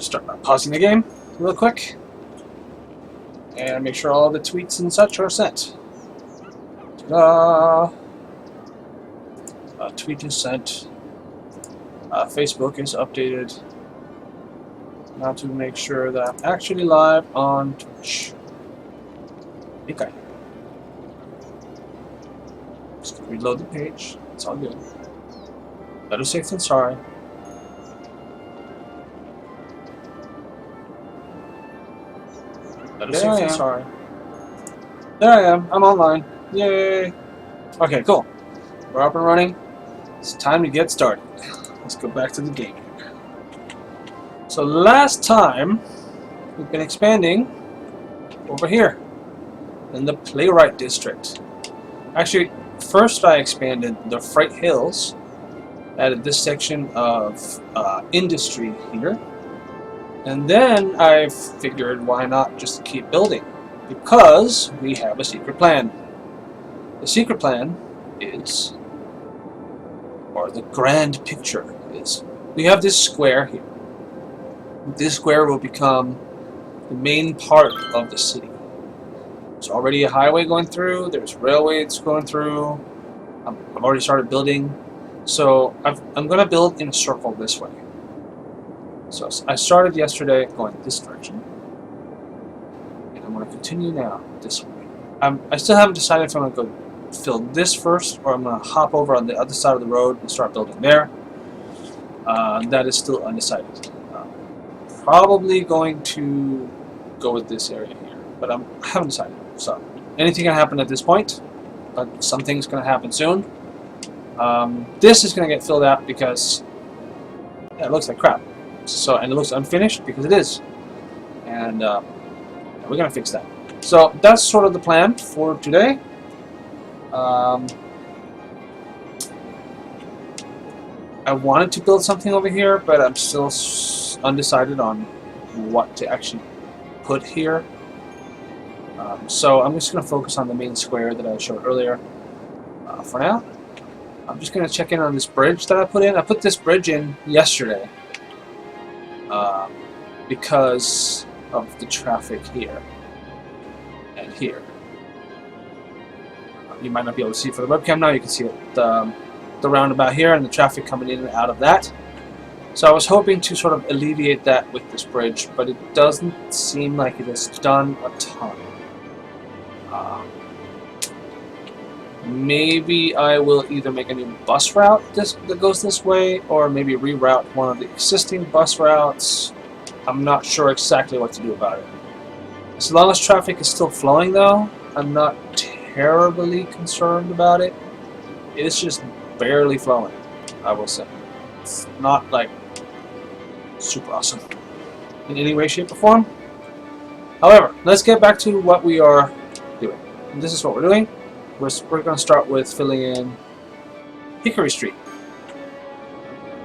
just start by pausing the game real quick and make sure all the tweets and such are sent. Ta-da! Tweet is sent. Facebook is updated. Now to make sure that I'm actually live on Twitch. Okay. Just reload the page. It's all good. Better safe than sorry. Better safe than sorry. There I am. I'm online. Yay! Okay, cool. We're up and running. It's time to get started. Let's go back to the game. So last time, we've been expanding over here in the Playwright District. Actually, first I expanded the Freight Hills, added this section of industry here, and then I figured why not just keep building, because we have a secret plan. The secret plan is, or the grand picture is, we have this square here. This square will become the main part of the city. There's already a highway going through, there's railways going through. I've already started building. So I'm going to build in a circle this way. So I started yesterday going this direction. And I'm going to continue now this way. I still haven't decided if I'm going to go fill this first or I'm going to hop over on the other side of the road and start building there. That is still undecided. Probably going to go with this area here, but I haven't decided. So anything can happen at this point, but something's going to happen soon. This is going to get filled out because it looks like crap. So, and it looks unfinished because it is, and we're going to fix that. So that's sort of the plan for today. I wanted to build something over here, but I'm still undecided on what to actually put here. So I'm just going to focus on the main square that I showed earlier for now. I'm just going to check in on this bridge that I put in. I put this bridge in yesterday because of the traffic here and here. You might not be able to see it for the webcam now. You can see it, the roundabout here and the traffic coming in and out of that. So I was hoping to sort of alleviate that with this bridge, but it doesn't seem like it has done a ton. Maybe I will either make a new bus route that goes this way, or maybe reroute one of the existing bus routes. I'm not sure exactly what to do about it. As long as traffic is still flowing, though, I'm not terribly concerned about it. It's just barely flowing, I will say. It's not like super awesome in any way, shape, or form. However, let's get back to what we are doing. And this is what we're doing. We're going to start with filling in Hickory Street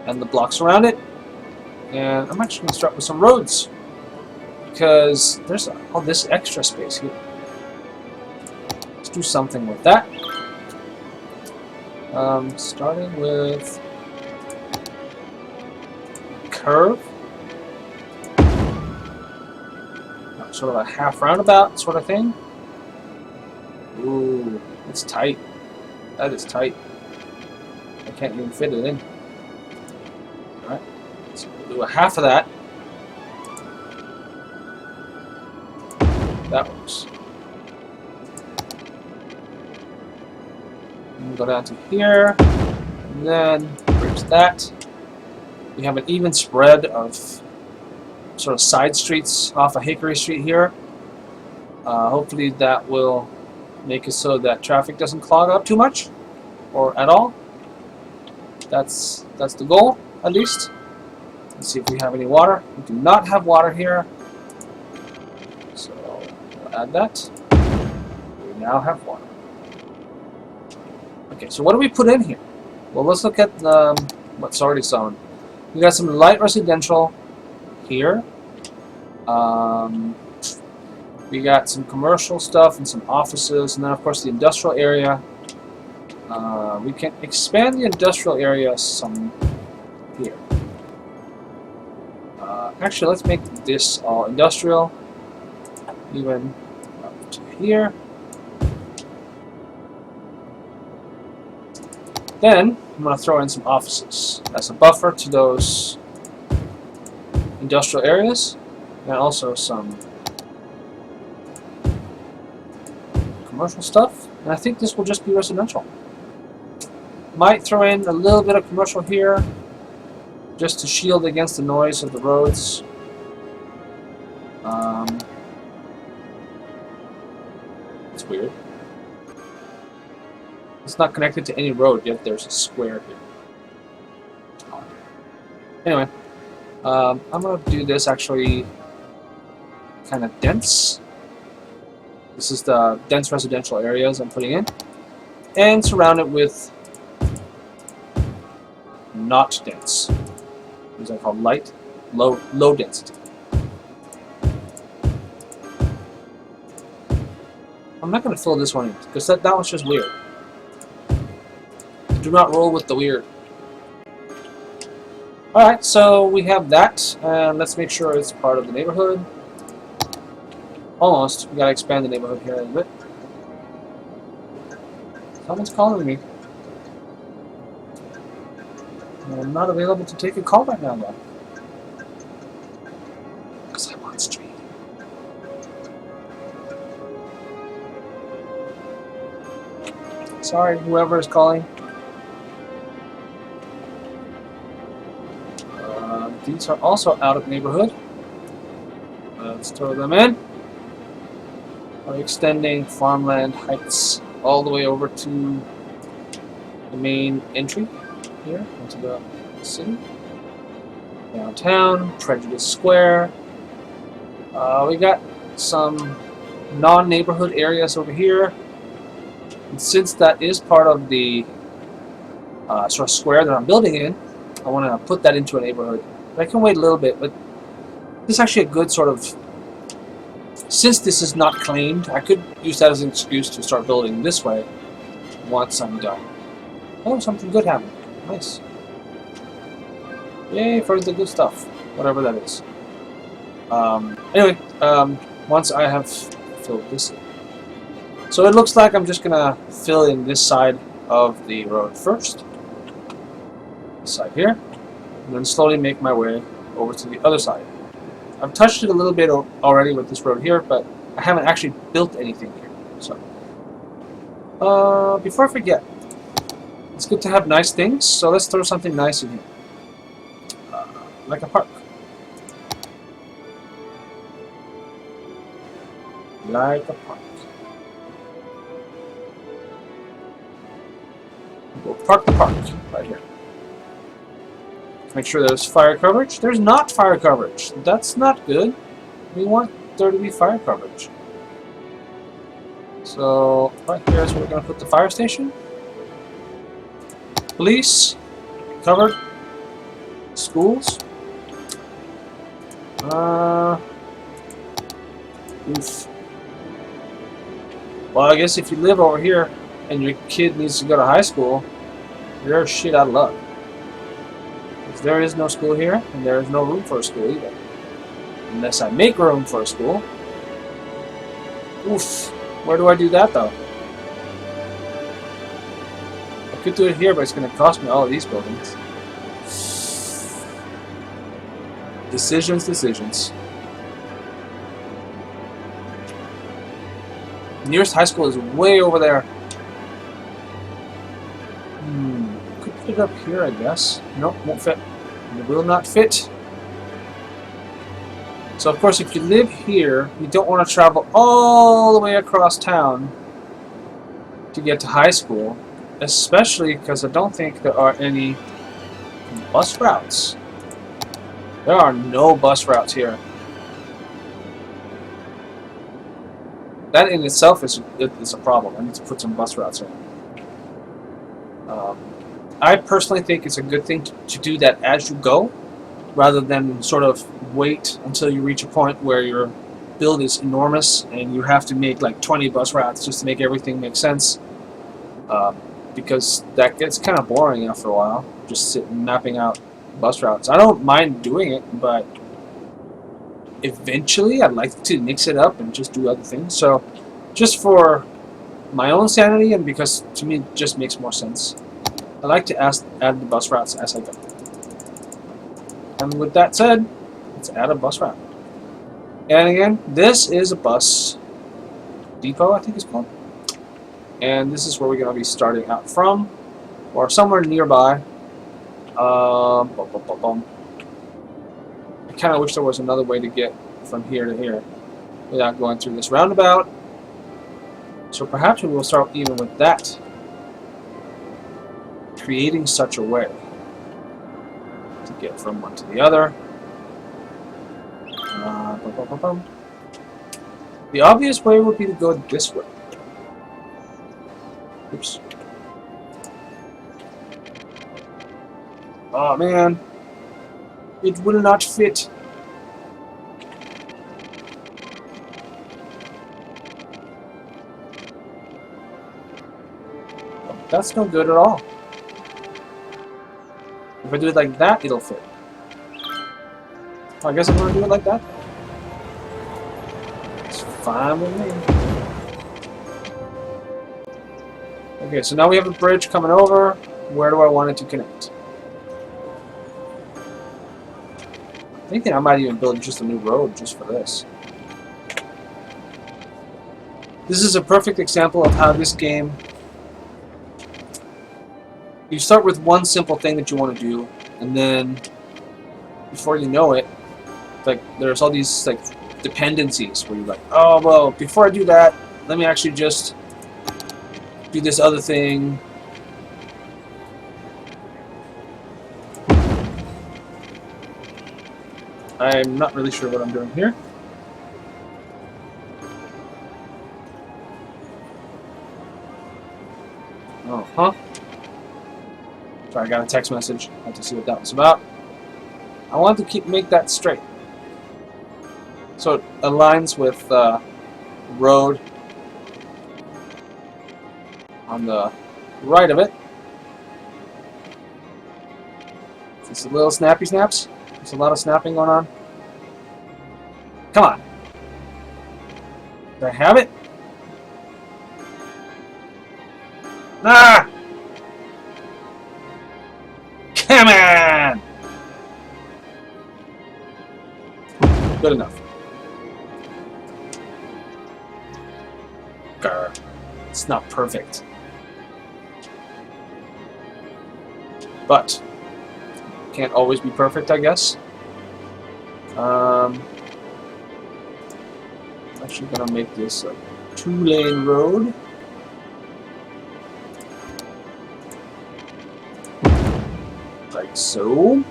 and the blocks around it. And I'm actually going to start with some roads because there's all this extra space here. Let's do something with that. Starting with curve. Sort of a half roundabout sort of thing. Ooh, it's tight. That is tight. I can't even fit it in. Alright, so we'll do a half of that. That works. And go down to here, and then bridge that. We have an even spread of sort of side streets off of Hickory Street here. Hopefully that will make it so that traffic doesn't clog up too much, or at all. That's the goal, at least. Let's see if we have any water. We do not have water here, so we'll add that. We now have water. Okay, so what do we put in here? Well, let's look at what's already sown. We got some light residential here. We got some commercial stuff and some offices, and then of course the industrial area. We can expand the industrial area some here. Actually, let's make this all industrial, even up to here. Then I'm going to throw in some offices as a buffer to those industrial areas, and also some commercial stuff. And I think this will just be residential. Might throw in a little bit of commercial here, just to shield against the noise of the roads. It's weird. It's not connected to any road, yet there's a square here. Anyway, I'm going to do this actually kind of dense. This is the dense residential areas I'm putting in. And surround it with not dense. These are called light, low density. I'm not going to fill this one in, because that one's just weird. Do not roll with the weird. Alright, so we have that, and let's make sure it's part of the neighborhood. Almost. We gotta expand the neighborhood here a little bit. Someone's calling me. I'm not available to take a call right now, though. Because I'm on stream. Sorry, whoever is calling. These are also out of neighborhood. Let's throw them in. We're extending farmland heights all the way over to the main entry here into the city. Downtown, Prejudice Square. We got some non-neighborhood areas over here. And since that is part of the sort of square that I'm building in, I want to put that into a neighborhood. But I can wait a little bit, but this is actually a good sort of... Since this is not claimed, I could use that as an excuse to start building this way once I'm done. Oh, something good happened. Nice. Yay for the good stuff. Whatever that is. Anyway, once I have filled this in. So it looks like I'm just going to fill in this side of the road first. This side here. And then slowly make my way over to the other side. I've touched it a little bit already with this road here, but I haven't actually built anything here. So, before I forget, it's good to have nice things, so let's throw something nice in here. Like a park. Like a park. We'll park the park right here. Make sure there's fire coverage. There's not fire coverage. That's not good. We want there to be fire coverage. So right here is where we're going to put the fire station. Police, covered. Schools. Oof. Well, I guess if you live over here and your kid needs to go to high school, you're shit out of luck. There is no school here, and there is no room for a school either. Unless I make room for a school. Oof. Where do I do that, though? I could do it here, but it's going to cost me all of these buildings. Decisions, decisions. The nearest high school is way over there. Could put it up here, I guess. Nope, won't fit. It will not fit. So of course, if you live here, you don't want to travel all the way across town to get to high school, especially because I don't think there are any bus routes. There are no bus routes here. That in itself is a problem. I need to put some bus routes in. I personally think it's a good thing to do that as you go, rather than sort of wait until you reach a point where your build is enormous and you have to make like 20 bus routes just to make everything make sense. Because that gets kind of boring after a while, just sitting mapping out bus routes. I don't mind doing it, but eventually I'd like to mix it up and just do other things. So just for my own sanity and because to me it just makes more sense, I like to add the bus routes as I go. And with that said, let's add a bus route. And again, this is a bus depot, I think it's called. And this is where we're going to be starting out from, or somewhere nearby. I kind of wish there was another way to get from here to here without going through this roundabout. So perhaps we will start even with that, creating such a way to get from one to the other. The obvious way would be to go this way. Oops. Oh man, it will not fit. That's no good at all. If I do it like that, it'll fit. I guess I'm going to do it like that. It's fine with me. Okay, so now we have a bridge coming over. Where do I want it to connect? I'm thinking I might even build just a new road just for this. This is a perfect example of how this game... You start with one simple thing that you want to do, and then before you know it, like there's all these like dependencies where you're like, oh well, before I do that, let me actually just do this other thing. I'm not really sure what I'm doing here. Sorry, I got a text message. I have to see what that was about. I want to make that straight. So it aligns with the road on the right of it. Just a little snappy snaps. There's a lot of snapping going on. Come on. Do I have it? Ah! Come on! Good enough. Grr. It's not perfect. But can't always be perfect, I guess. I'm actually gonna make this a 2-lane road. Like so.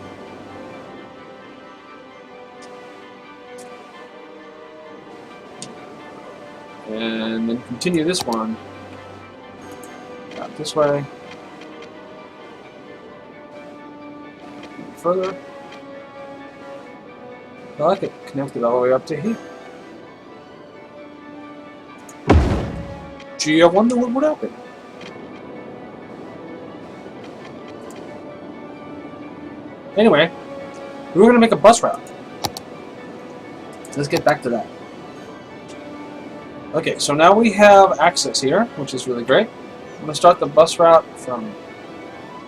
And then continue this one. Out this way. Further. I like it connected all the way up to here. Gee, I wonder what would happen. Anyway, we were going to make a bus route. Let's get back to that. Okay, so now we have access here, which is really great. I'm going to start the bus route from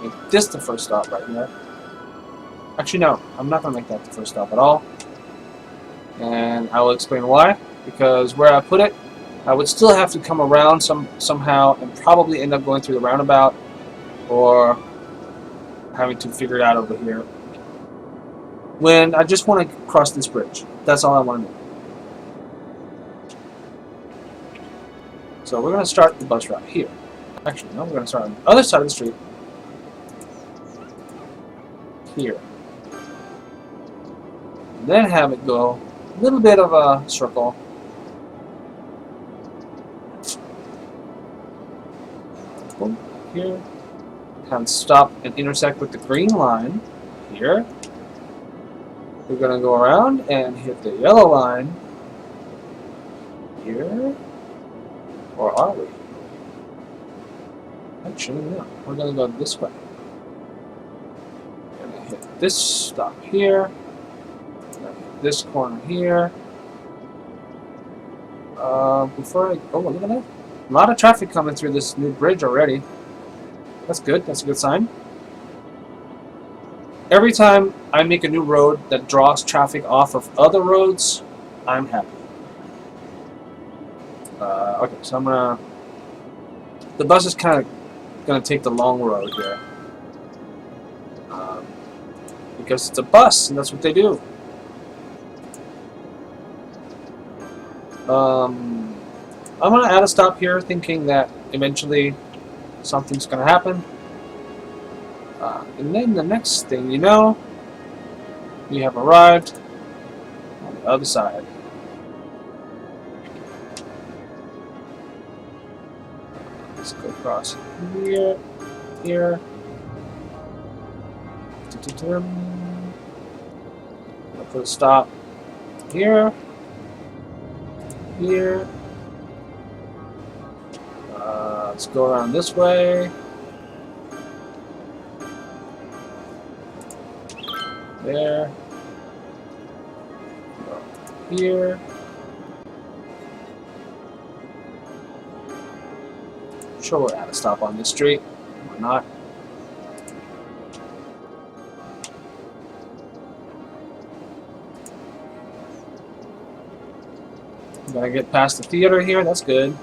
make this the first stop right here. Actually, no, I'm not going to make that the first stop at all. And I will explain why. Because where I put it, I would still have to come around somehow and probably end up going through the roundabout or having to figure it out over here. When I just want to cross this bridge. That's all I want to do. So we're going to start the bus route here. Actually, no, we're going to start on the other side of the street. Here. And then have it go a little bit of a circle. Boom, here. Have it stop and intersect with the green line here. We're going to go around and hit the yellow line here. Or are we? Actually, no. We're going to go this way. We're going to hit this stop here. this corner here. Before I... Oh, look at that. A lot of traffic coming through this new bridge already. That's good. That's a good sign. Every time I make a new road that draws traffic off of other roads, I'm happy. Okay, so I'm gonna... The bus is kind of gonna take the long road here. Because it's a bus, and that's what they do. I'm gonna add a stop here, thinking that eventually something's gonna happen. And then the next thing you know, we have arrived on the other side. Let's go across here, here. I'll put a stop here, here. Let's go around this way. There. Go here. Sure, we're at a stop on this street. Why not? Gotta get past the theater here. That's good.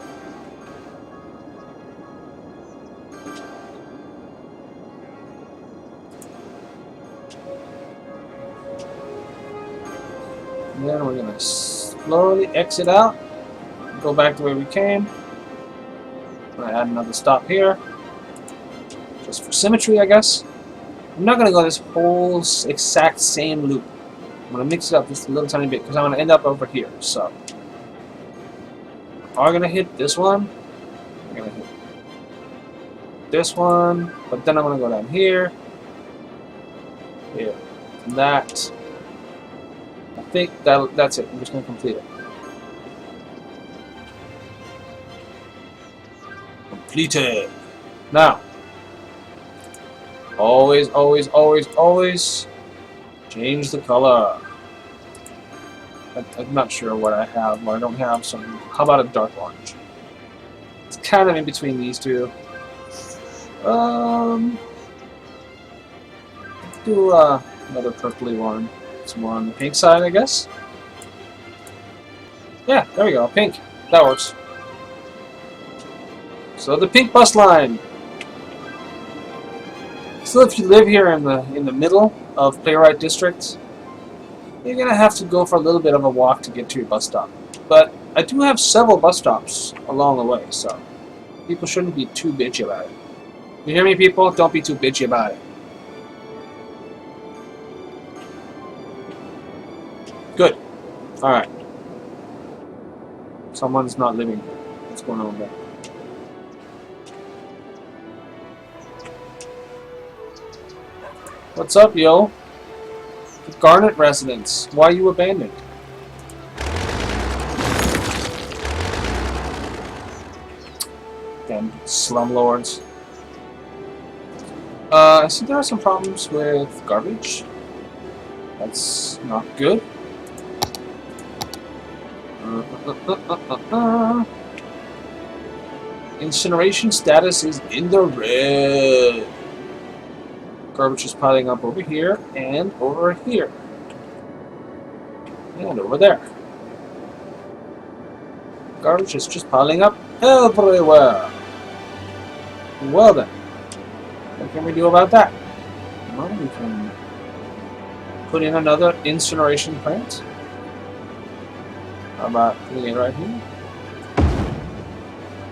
And then we're gonna slowly exit out. Go back to where we came. I'm gonna add another stop here. Just for symmetry, I guess. I'm not gonna go this whole exact same loop. I'm gonna mix it up just a little tiny bit because I'm gonna end up over here. So I'm gonna hit this one. I'm gonna hit this one, but then I'm gonna go down here, here, and that. I think that's it. I'm just gonna complete it. Completed. Now, always, always, always, always change the color. I'm not sure what I have, what I don't have, so how about a dark orange? It's kind of in between these two. Do another purpley one. It's more on the pink side, I guess. Yeah, there we go, pink. That works. So the pink bus line. So if you live here in the middle of Playwright District, you're gonna have to go for a little bit of a walk to get to your bus stop. But I do have several bus stops along the way, so people shouldn't be too bitchy about it. You hear me, people? Don't be too bitchy about it. Good. Alright. Someone's not living. What's going on there? What's up, yo? The Garnet residence. Why are you abandoned? Damn slumlords. I see there are some problems with garbage. That's not good. Incineration status is in the red. Garbage is piling up over here and over here. And over there. Garbage is just piling up everywhere. Well then, what can we do about that? Well, we can put in another incineration plant. How about putting it right here?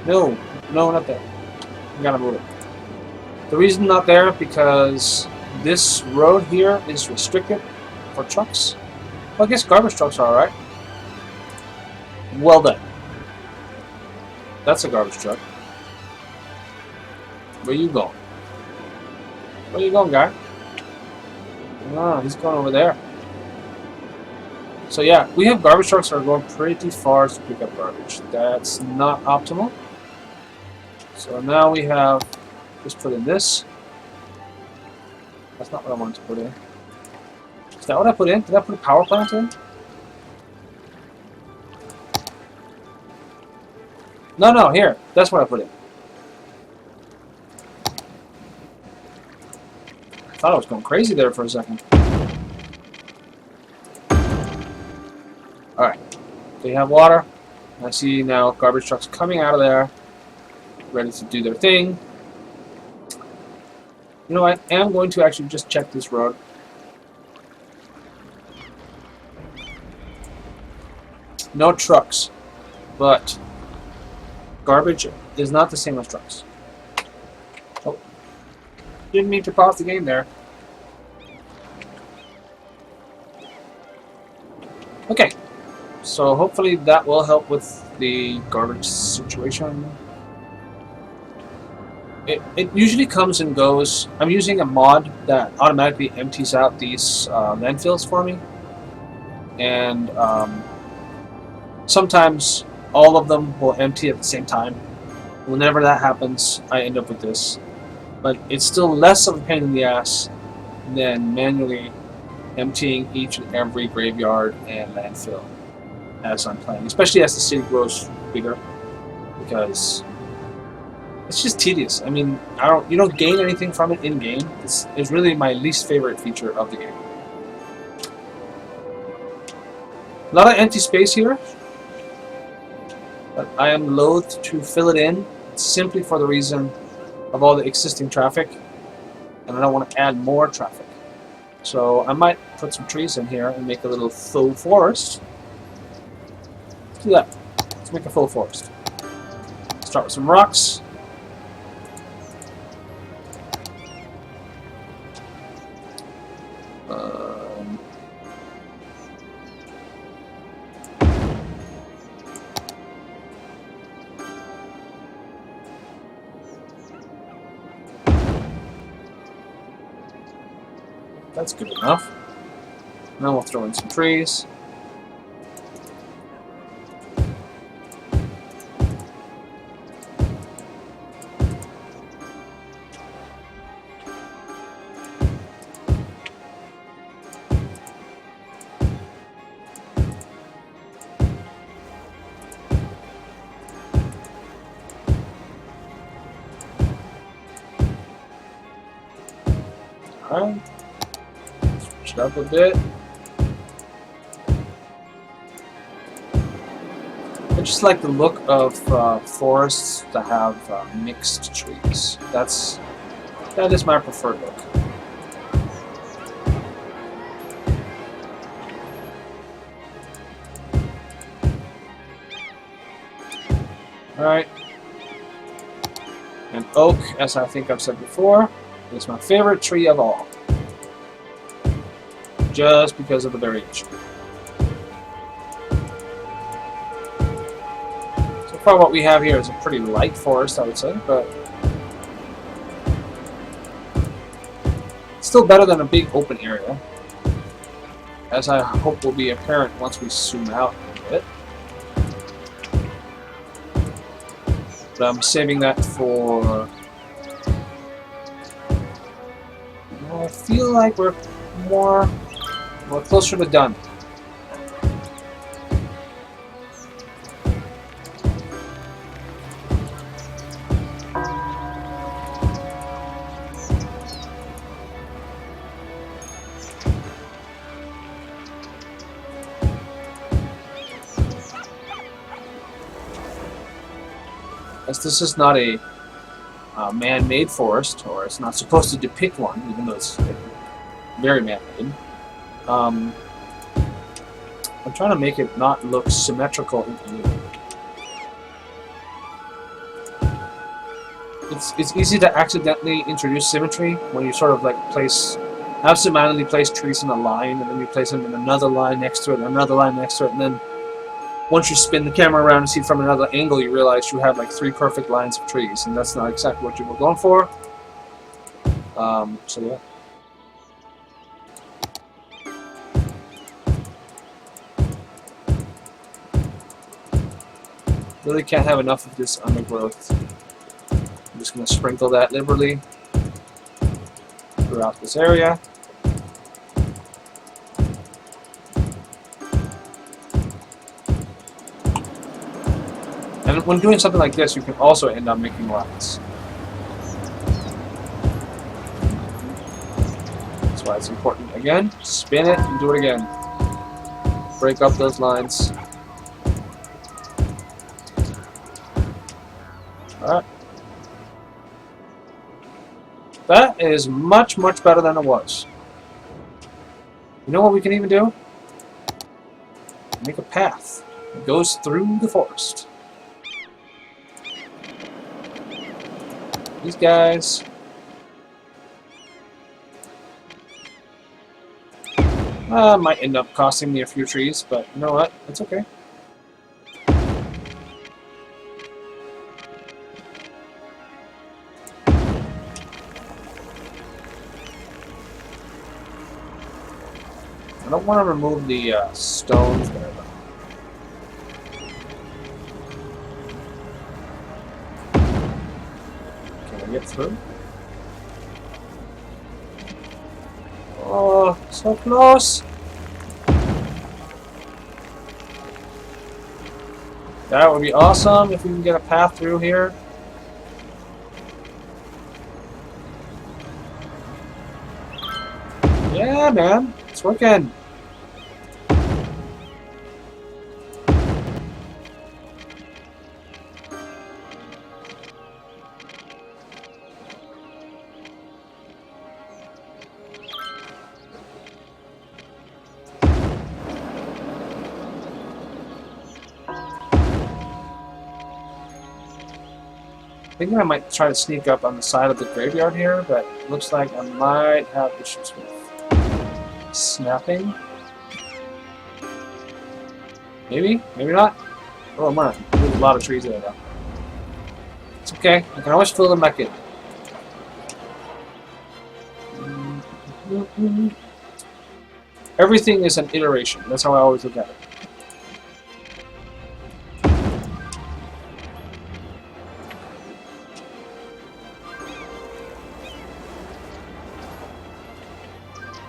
No, no, not there. We gotta move it. The reason not there because this road here is restricted for trucks. Well, I guess garbage trucks are alright. Well then. That's a garbage truck. Where you going? Where you going, guy? Oh, he's going over there. So yeah, we have garbage trucks that are going pretty far to pick up garbage. That's not optimal. So now we have just put in this. That's not what I wanted to put in. Is that what I put in? Did I put a power plant in? No, no, here. That's what I put in. I thought I was going crazy there for a second. Alright. They have water. I see now garbage trucks coming out of there, ready to do their thing. You know, I am going to actually just check this road. No trucks, but garbage is not the same as trucks. Oh, didn't mean to pause the game there. Okay, so hopefully that will help with the garbage situation. It usually comes and goes. I'm using a mod that automatically empties out these landfills for me. And sometimes all of them will empty at the same time. Whenever that happens, I end up with this. But it's still less of a pain in the ass than manually emptying each and every graveyard and landfill as I'm playing, especially as the city grows bigger, because it's just tedious. I mean, you don't gain anything from it in game. It's really my least favorite feature of the game. A lot of empty space here, but I am loath to fill it in simply for the reason of all the existing traffic, and I don't want to add more traffic. So I might put some trees in here and make a little faux forest. Let's do that. Let's make a faux forest. Start with some rocks. That's good enough. Now we'll throw in some trees. Alright. Switch it up a bit. I just like the look of forests that have mixed trees. That is my preferred look. Alright. And oak, as I think I've said before, is my favorite tree of all. Just because of the variation. So far what we have here is a pretty light forest, I would say, but it's still better than a big open area, as I hope will be apparent once we zoom out a bit. But I'm saving that for... I feel like we're closer to done. As this is not a man-made forest, or it's not supposed to depict one, even though it's very man-made. I'm trying to make it not look symmetrical in any way. It's easy to accidentally introduce symmetry when you sort of like absentmindedly place trees in a line, and then you place them in another line next to it, and another line next to it, and then once you spin the camera around and see it from another angle, you realize you have like 3 perfect lines of trees, and that's not exactly what you were going for. So yeah. Really can't have enough of this undergrowth. I'm just going to sprinkle that liberally throughout this area. And And when doing something like this, you can also end up making lines. That's why it's important. Again, spin it and do it again. Break up those lines. Alright. That is much, much better than it was. You know what we can even do? Make a path that goes through the forest. These guys. Might end up costing me a few trees, but you know what? It's okay. I don't want to remove the stones there, though. Can I get through? Oh, so close! That would be awesome if we can get a path through here. Yeah, man. It's working. I think I might try to sneak up on the side of the graveyard here, but it looks like I might have issues with snapping. Maybe? Maybe not? Oh, man. There's a lot of trees there, though. It's okay. I can always fill them back in. Everything is an iteration. That's how I always look at it.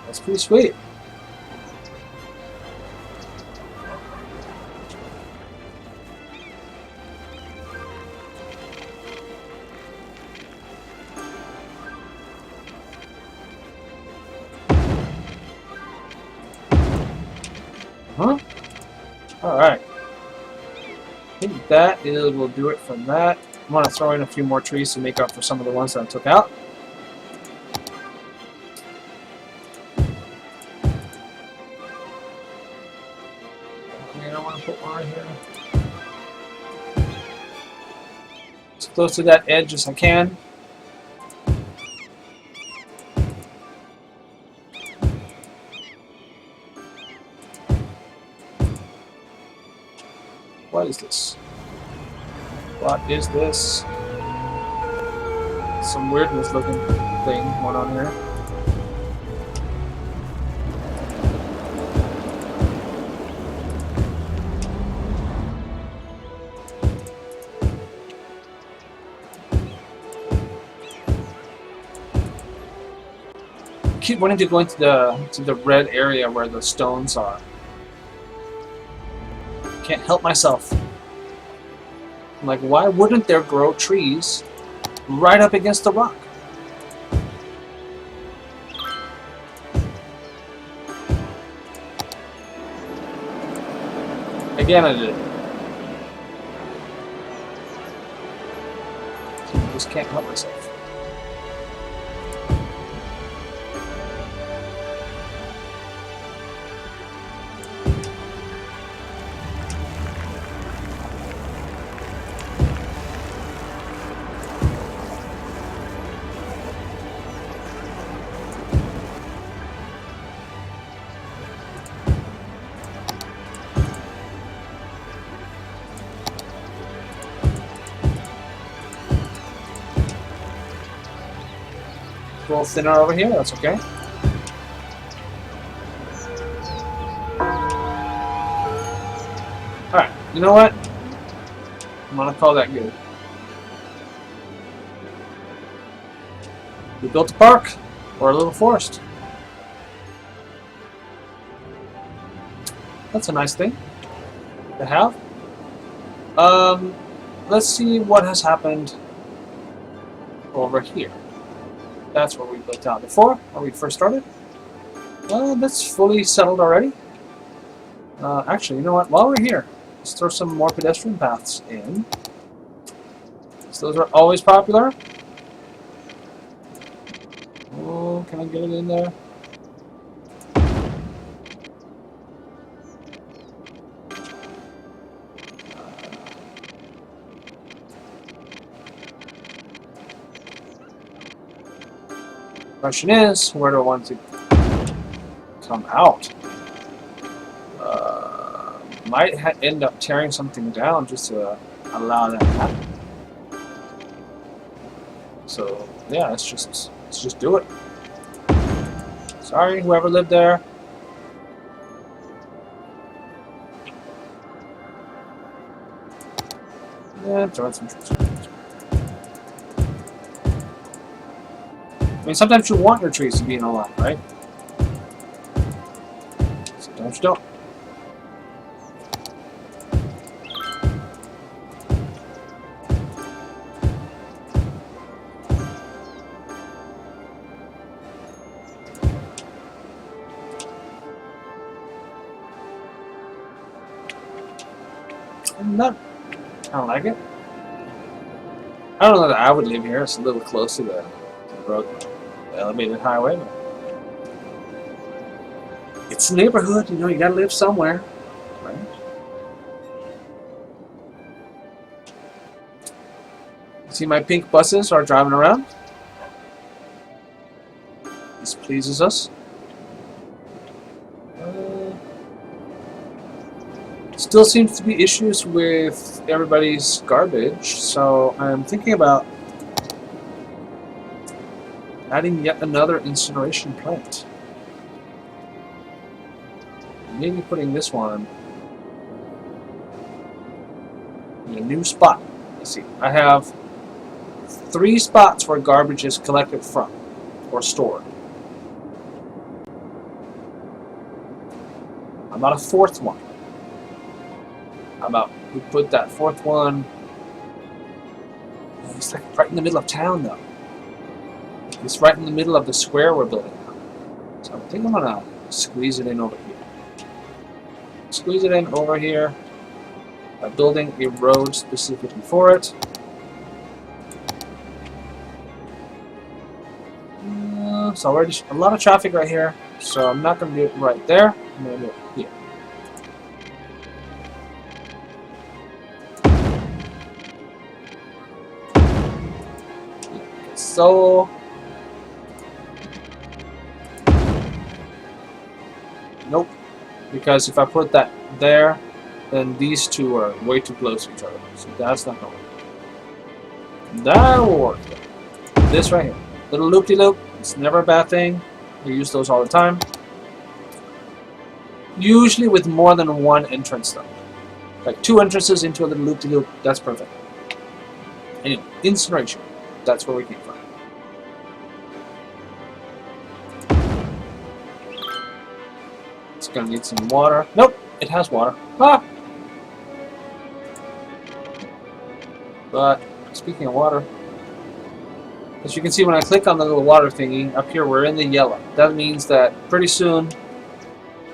That's pretty sweet. Huh? Alright. I think that will do it from that. I want to throw in a few more trees to make up for some of the ones that I took out. Okay, I want to put one right here. As close to that edge as I can. What is this? What is this? Some weirdness looking thing going on here. I keep wanting to go into the red area where the stones are. Can't help myself. I'm like, why wouldn't there grow trees right up against the rock? Again, I did it. I just can't help myself. A little thinner over here, that's okay. Alright, you know what? I'm gonna call that good. We built a park, or a little forest. That's a nice thing to have. let's see what has happened over here. That's where we built out before, when we first started. That's fully settled already. Actually, you know what? While we're here, let's throw some more pedestrian paths in. So those are always popular. Oh, can I get it in there? Question is, where do I want to come out? Might end up tearing something down just to allow that to happen. So yeah, let's just do it. Sorry, whoever lived there. Yeah, throw out some trees. I mean, sometimes you want your trees to be in a line, right? Sometimes you don't. And that, I don't like it. I don't know that I would live here. It's a little close to the road, the elevated highway. But it's a neighborhood, you know. You gotta live somewhere, right? See, my pink buses are driving around. This pleases us. Still seems to be issues with everybody's garbage, so I'm thinking about adding yet another incineration plant. Maybe putting this one in a new spot. Let's see. I have 3 spots where garbage is collected from or stored. How about a 4th one? How about we put that 4th one? It's like right in the middle of town, though. It's right in the middle of the square we're building now. So I think I'm gonna squeeze it in over here. Squeeze it in over here by building a road specifically for it. So already a lot of traffic right here, so I'm not gonna do it right there. I'm gonna do it here. So nope, because if I put that there, then these two are way too close to each other. So that's not gonna work. That will work. This right here, little loop-de-loop. It's never a bad thing. We use those all the time. Usually with more than one entrance though. Like 2 entrances into a little loop-de-loop. That's perfect. Anyway, incineration. That's where we came from. It's gonna need some water. Nope, it has water. Ah! But speaking of water, as you can see when I click on the little water thingy, up here we're in the yellow. That means that pretty soon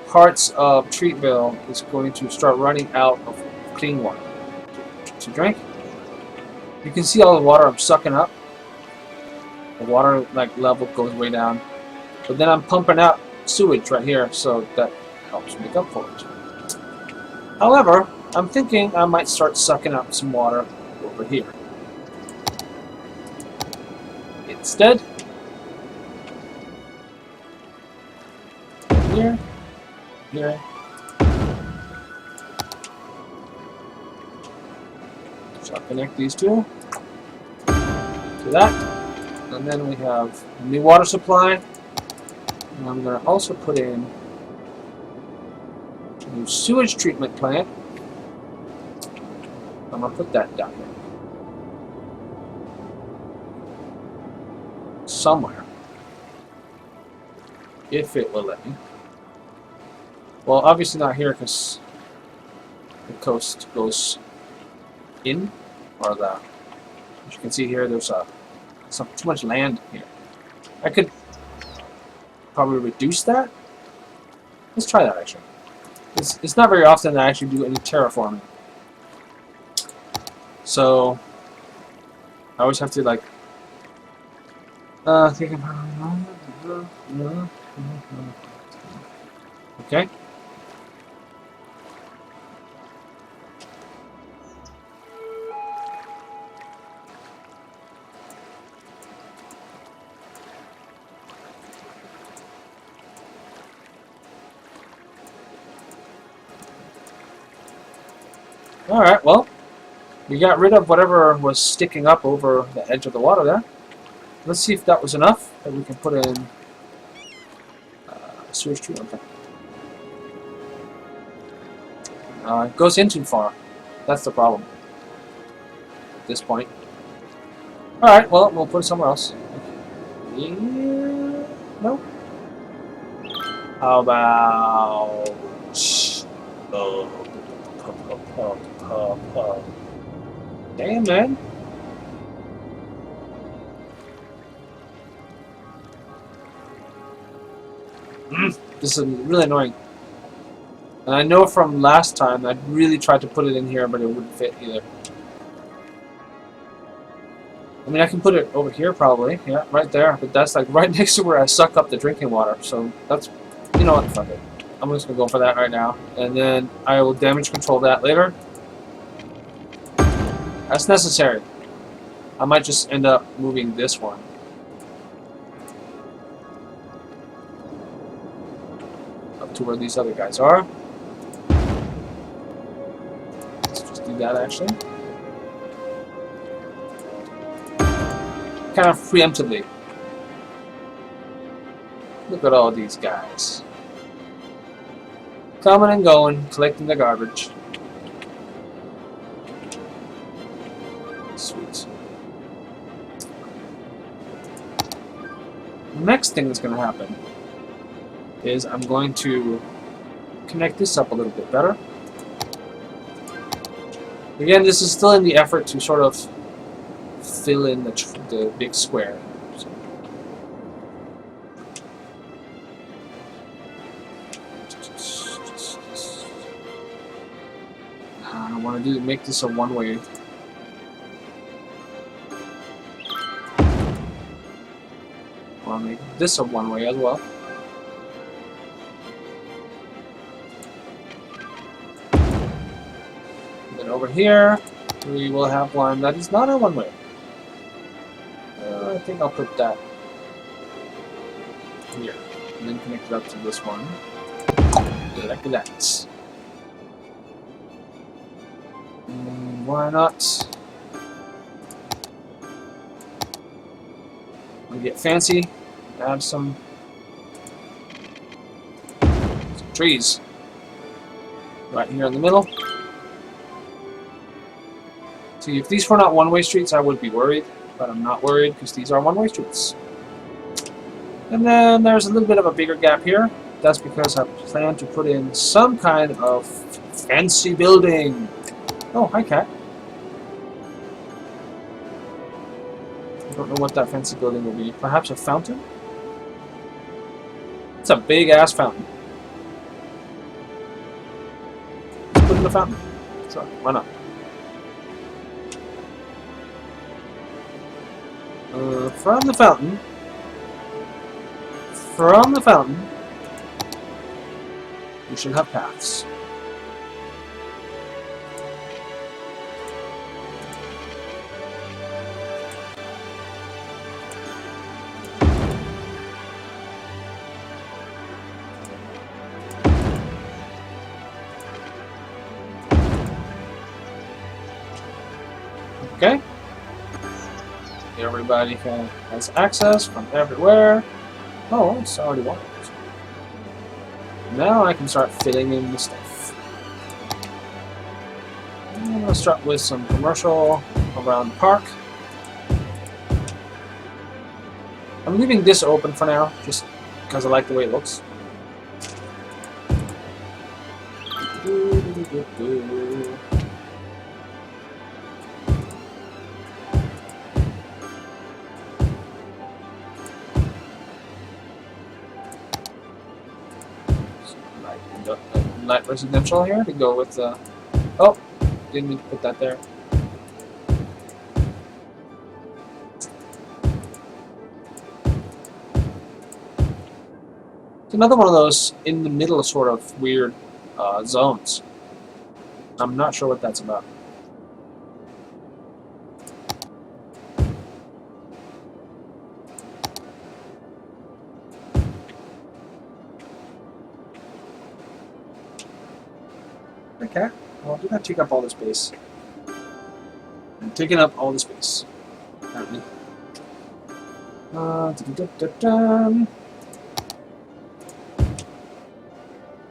parts of Treatville is going to start running out of clean water to drink. You can see all the water I'm sucking up. The water level goes way down. But then I'm pumping out sewage right here, so that helps make up for it. However, I'm thinking I might start sucking up some water over here. Instead, here, here, so I'll connect these two to that, and then we have a new water supply, and I'm going to also put in a new sewage treatment plant. I'm going to put that down here. Somewhere, if it will let me. Well, obviously not here because the coast goes in or the. As you can see here, there's too much land here. I could probably reduce that. Let's try that actually. It's not very often that I actually do any terraforming. So I always have to like think about. Okay. Alright, well, we got rid of whatever was sticking up over the edge of the water there. Let's see if that was enough that we can put in a sewage treatment plant. It goes in too far. That's the problem at this point. Alright, well, we'll put it somewhere else. Yeah, no. How about... Damn, man. This is really annoying. And I know from last time I really tried to put it in here, but it wouldn't fit either. I mean, I can put it over here probably. Yeah, right there. But that's like right next to where I suck up the drinking water. So that's, you know what, fuck it. I'm just going to go for that right now. And then I will damage control that later. That's necessary. I might just end up moving this one. Up to where these other guys are. Let's just do that actually. Kind of preemptively. Look at all these guys. Coming and going, collecting the garbage. Sweet. The next thing that's going to happen is I'm going to connect this up a little bit better. Again, this is still in the effort to sort of fill in the big square. So. I want to make this a one-way. I want to make this a one-way as well. And then over here, we will have one that is not a one-way. I think I'll put that here, and then connect it up to this one, like that. Why not? We get fancy, add some trees right here in the middle. See, if these were not one-way streets, I would be worried. But I'm not worried because these are one-way streets. And then there's a little bit of a bigger gap here. That's because I plan to put in some kind of fancy building. Oh, hi, cat. I don't know what that fancy building will be. Perhaps a fountain? It's a big-ass fountain. Let's put in the fountain. Sure, why not? From the fountain, we should have paths. Okay. Everybody has access from everywhere. Oh, it's already worked. Now I can start filling in the stuff. I'm going to start with some commercial around the park. I'm leaving this open for now, just because I like the way it looks. light residential here to go with the... Oh, didn't mean to put that there. It's another one of those in the middle sort of weird zones. I'm not sure what that's about. Okay, well, do not take up all the space. I'm taking up all the space, apparently.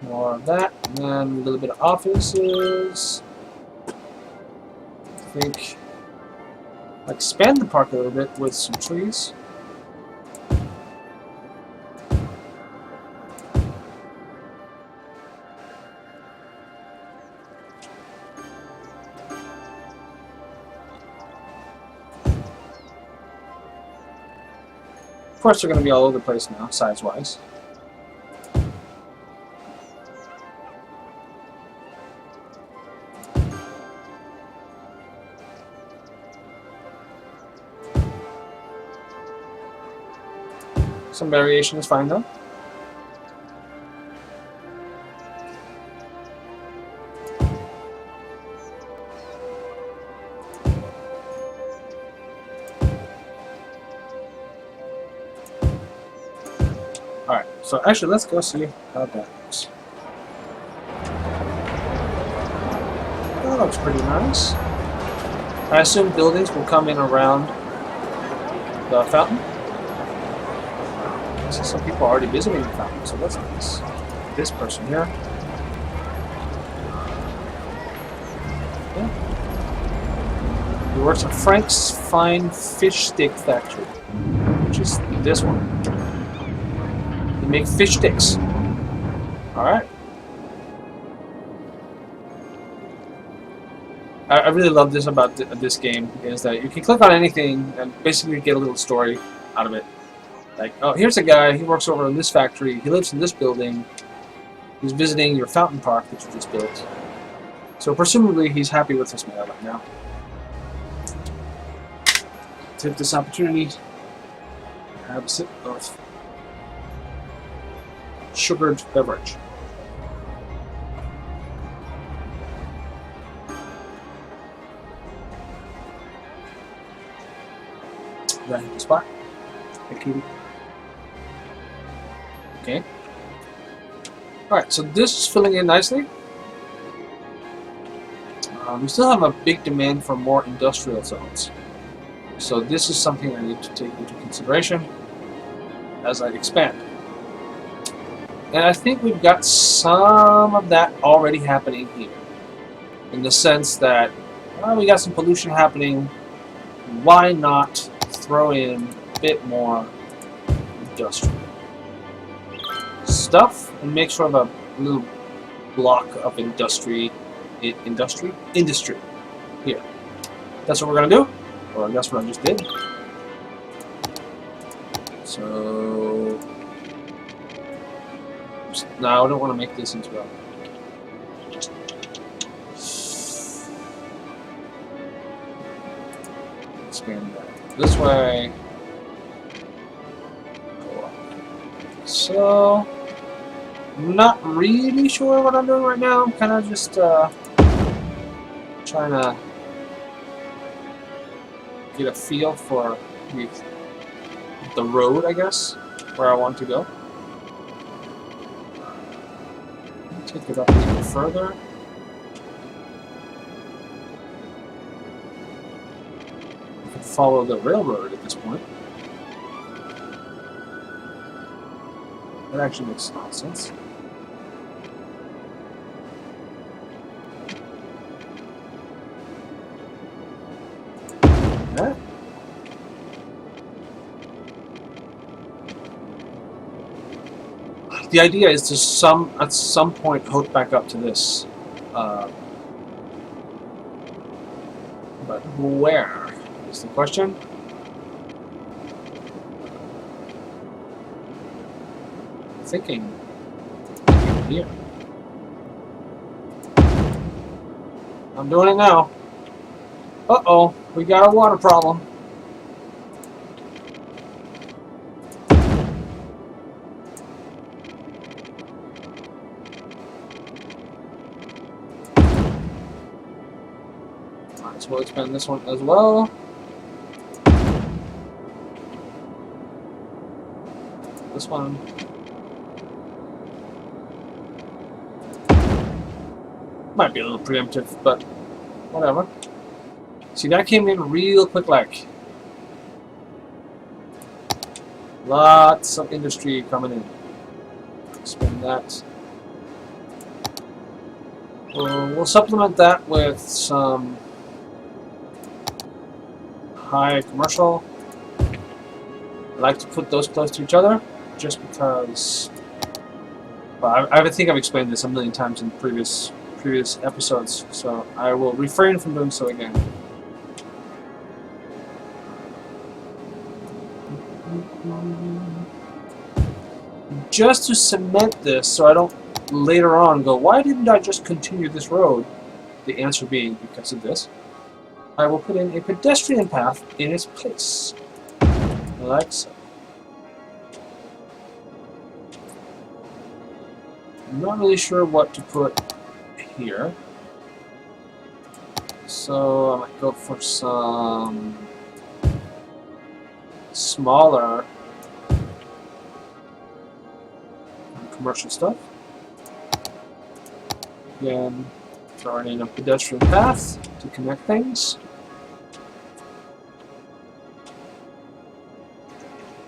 More of that, and then a little bit of offices. I think I'll expand the park a little bit with some trees. Of course, they're going to be all over the place now, size-wise. Some variation is fine, though. Alright, so actually, let's go see how that looks. That looks pretty nice. I assume buildings will come in around the fountain. I see some people are already visiting the fountain, so that's nice. This person here. Yeah. He works at Frank's Fine Fish Stick Factory, which is this one. They make fish sticks. Alright. I really love this about this game, is that you can click on anything and basically get a little story out of it. Like, oh, here's a guy, he works over in this factory, he lives in this building, he's visiting your fountain park that you just built. So presumably he's happy with this mail right now. Take this opportunity to have a sip of sugared beverage. Right in the spot. Thank you. Okay. Alright, so this is filling in nicely. We still have a big demand for more industrial zones. So this is something I need to take into consideration as I expand. And I think we've got some of that already happening here. In the sense that, well, we got some pollution happening. Why not throw in a bit more industrial stuff and make sort of a little block of industry here. That's what we're gonna do, or that's what I just did. So now I don't want to make this into a expand that this way. So I'm not really sure what I'm doing right now. I'm kind of just trying to get a feel for the road, I guess, where I want to go. Take it up a little further. I can follow the railroad at this point. That actually makes a lot of sense. Okay. The idea is to at some point hook back up to this, but where is the question? Thinking here. I'm doing it now. Uh-oh, we got a water problem. Might as well expand this one as well. This one. Might be a little preemptive, but whatever. See, that came in real quick like. Lots of industry coming in. Spend that. We'll supplement that with some high commercial. I like to put those close to each other, just because. Well, I think I've explained this a million times in previous episodes, so I will refrain from doing so again. Just to cement this, so I don't later on go, why didn't I just continue this road? The answer being because of this. I will put in a pedestrian path in its place, like so. I'm not really sure what to put here, so I might go for some smaller commercial stuff. Again, throwing in a pedestrian path to connect things.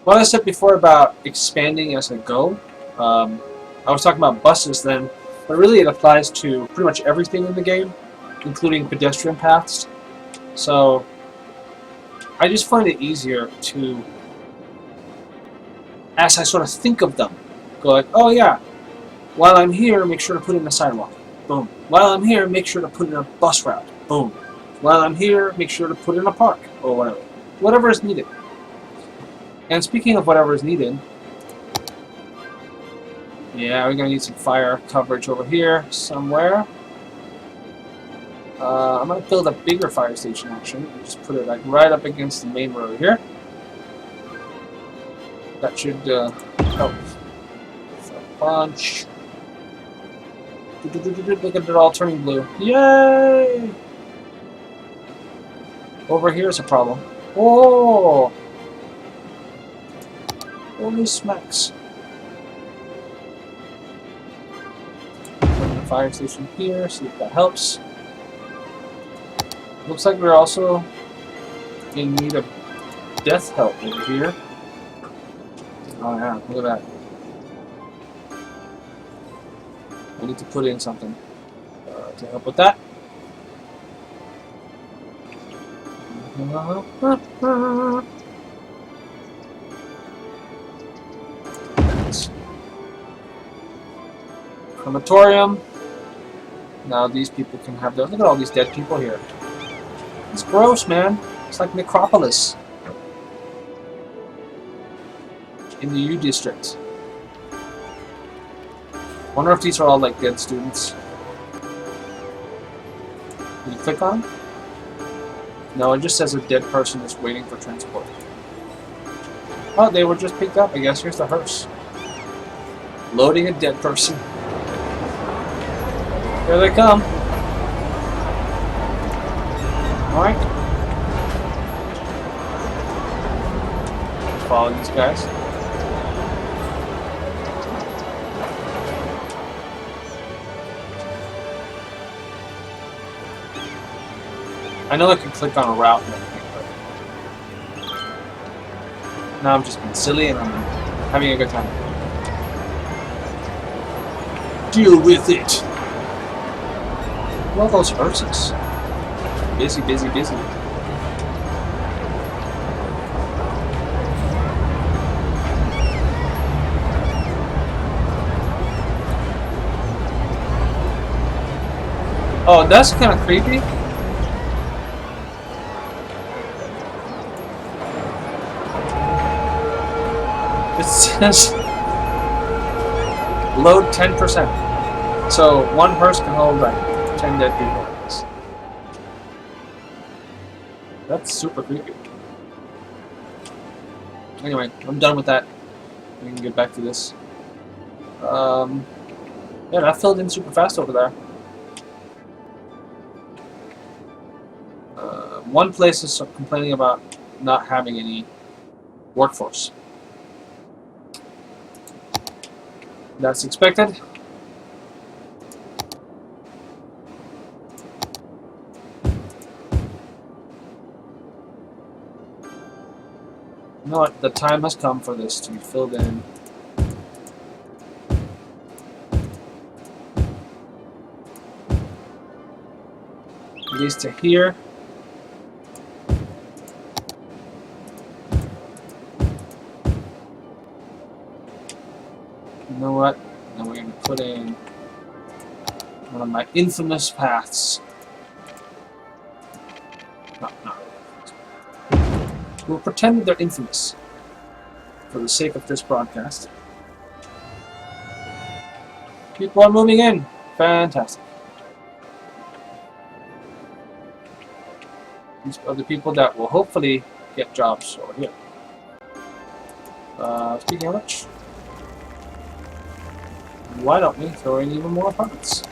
What I said before about expanding as I go, I was talking about buses then, but really it applies to pretty much everything in the game, including pedestrian paths. So I just find it easier to, as I sort of think of them, go like, oh yeah, while I'm here, make sure to put in a sidewalk. Boom. While I'm here, make sure to put in a bus route. Boom. While I'm here, make sure to put in a park, or whatever. Whatever is needed. And speaking of whatever is needed, yeah, we're going to need some fire coverage over here somewhere. I'm going to build a bigger fire station, actually. Just put it like right up against the main road here. That should help. Punch. Look at it all turning blue. Yay! Over here is a problem. Oh! Holy smacks. Put in a fire station here, see if that helps. Looks like we're also in need of death help over here. Oh yeah, look at that. I need to put in something to help with that. Crematorium. Now these people can have their. Look at all these dead people here. It's gross, man. It's like necropolis in the U district. Wonder if these are all like dead students. Can you click on them? No, it just says a dead person is waiting for transport. Oh, they were just picked up, I guess. Here's the hearse. Loading a dead person. Here they come. Alright. Follow these guys. I know I can click on a route and everything, but now I'm just being silly and I'm having a good time. Deal with it! Look at those hearses. Busy, busy, busy. Oh, that's kind of creepy. It says load 10%. So one hearse can hold like 10 dead people. That's super creepy. Anyway, I'm done with that. We can get back to this. Yeah, that filled in super fast over there. One place is complaining about not having any workforce. That's expected. You know what? The time has come for this to be filled in. At least to here. You know what? Now we're going to put in one of my infamous paths. No. We'll pretend that they're infamous for the sake of this broadcast. People are moving in. Fantastic. These are the people that will hopefully get jobs over here. Speaking of which, why don't we throw in even more apartments?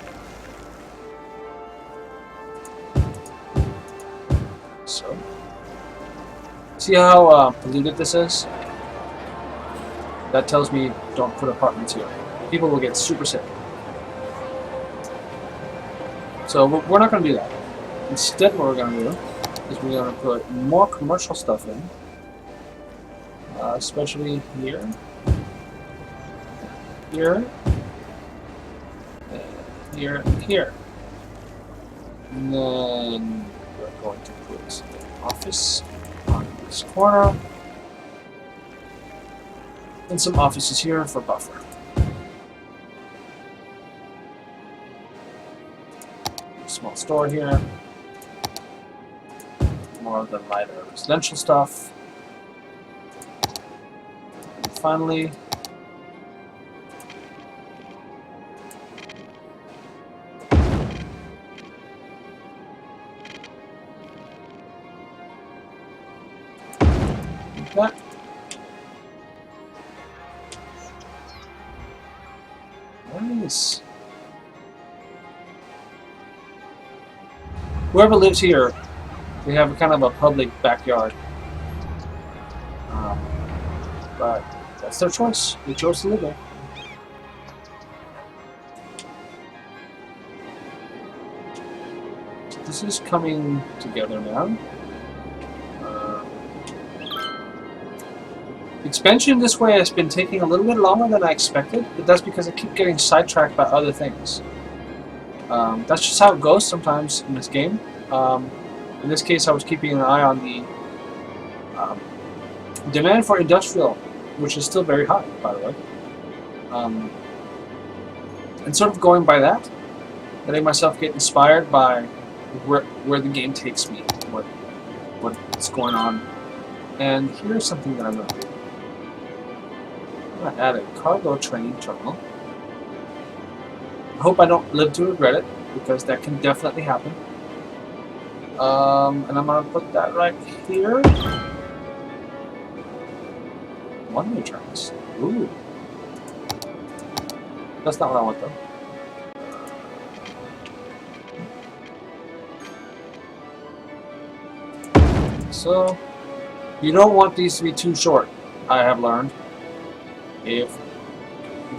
So, see how polluted this is? That tells me don't put apartments here. People will get super sick. So we're not going to do that. Instead, what we're going to do is we're going to put more commercial stuff in, especially here, here, here, and here. And then we're going to put an office on this corner, and some offices here for buffer. Small store here. More of the lighter residential stuff. And finally, that. Nice. Whoever lives here, they have a kind of a public backyard. But that's their choice. They chose to live there. So this is coming together now. Expansion this way has been taking a little bit longer than I expected, but that's because I keep getting sidetracked by other things. That's just how it goes sometimes in this game. In this case, I was keeping an eye on the demand for industrial, which is still very high, by the way. And sort of going by that, letting myself get inspired by where the game takes me, what's going on. And here's something that I'm going to do. I'm going to add a cargo train terminal. I hope I don't live to regret it, because that can definitely happen. And I'm going to put that right here. One-way trains. Ooh. That's not what I want, though. So, you don't want these to be too short, I have learned. If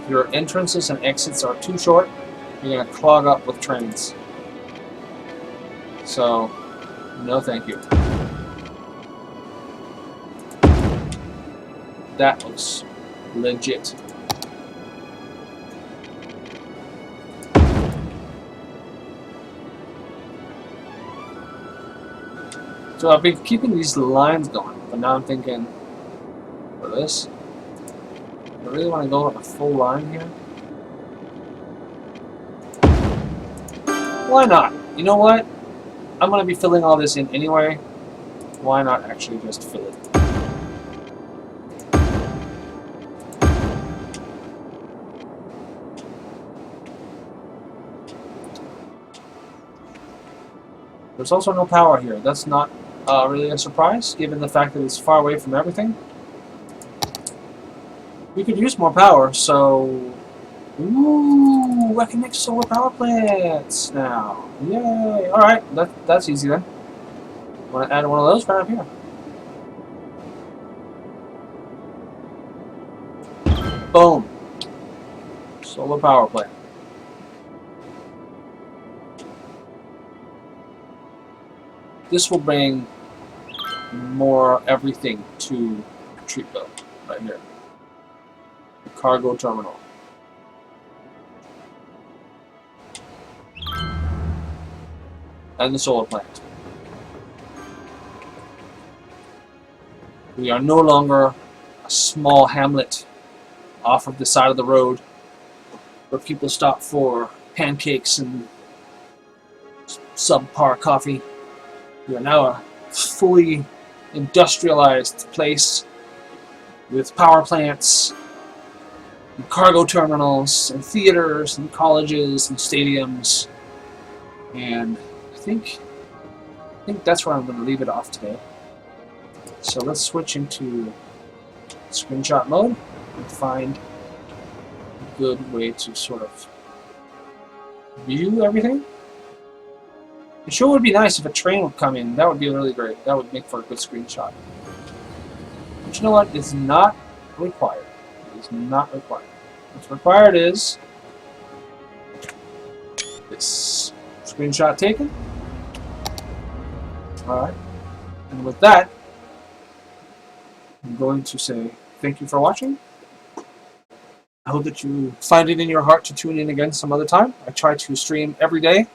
your entrances and exits are too short, you're going to clog up with trains. So, no thank you. That looks legit. So I've been keeping these lines going, but now I'm thinking, for this, I really want to go on a full line here. Why not? You know what? I'm going to be filling all this in anyway. Why not actually just fill it? There's also no power here. That's not really a surprise, given the fact that it's far away from everything. We could use more power, so... Ooh, I can make solar power plants now. Yay! Alright, that's easy then. Want to add one of those right up here. Boom. Solar power plant. This will bring more everything to Treatville, right here. The cargo terminal. And the solar plant. We are no longer a small hamlet off of the side of the road where people stop for pancakes and subpar coffee. We are now a fully industrialized place with power plants and cargo terminals and theaters and colleges and stadiums. And I think that's where I'm going to leave it off today. So let's switch into screenshot mode and find a good way to sort of view everything. It sure would be nice if a train would come in. That would be really great. That would make for a good screenshot. But you know what? It's not required. It is not required. What's required is this screenshot taken. Alright. And with that, I'm going to say thank you for watching. I hope that you find it in your heart to tune in again some other time. I try to stream every day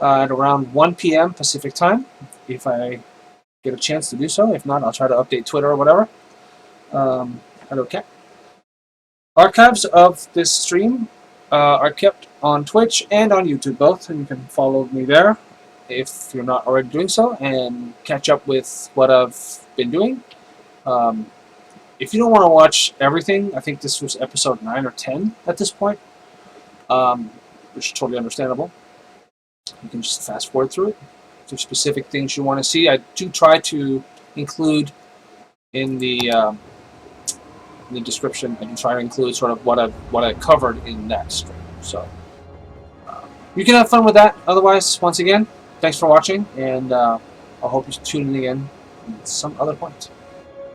at around 1 p.m. Pacific time, if I get a chance to do so. If not, I'll try to update Twitter or whatever. Okay. Archives of this stream are kept on Twitch and on YouTube both, and you can follow me there if you're not already doing so, and catch up with what I've been doing. If you don't want to watch everything, I think this was episode 9 or 10 at this point, which is totally understandable. You can just fast forward through it. If there's specific things you want to see, I do try to include in the description. I do try to include sort of what I covered in that stream. So you can have fun with that. Otherwise, once again, thanks for watching, and I hope you tune in again at some other point.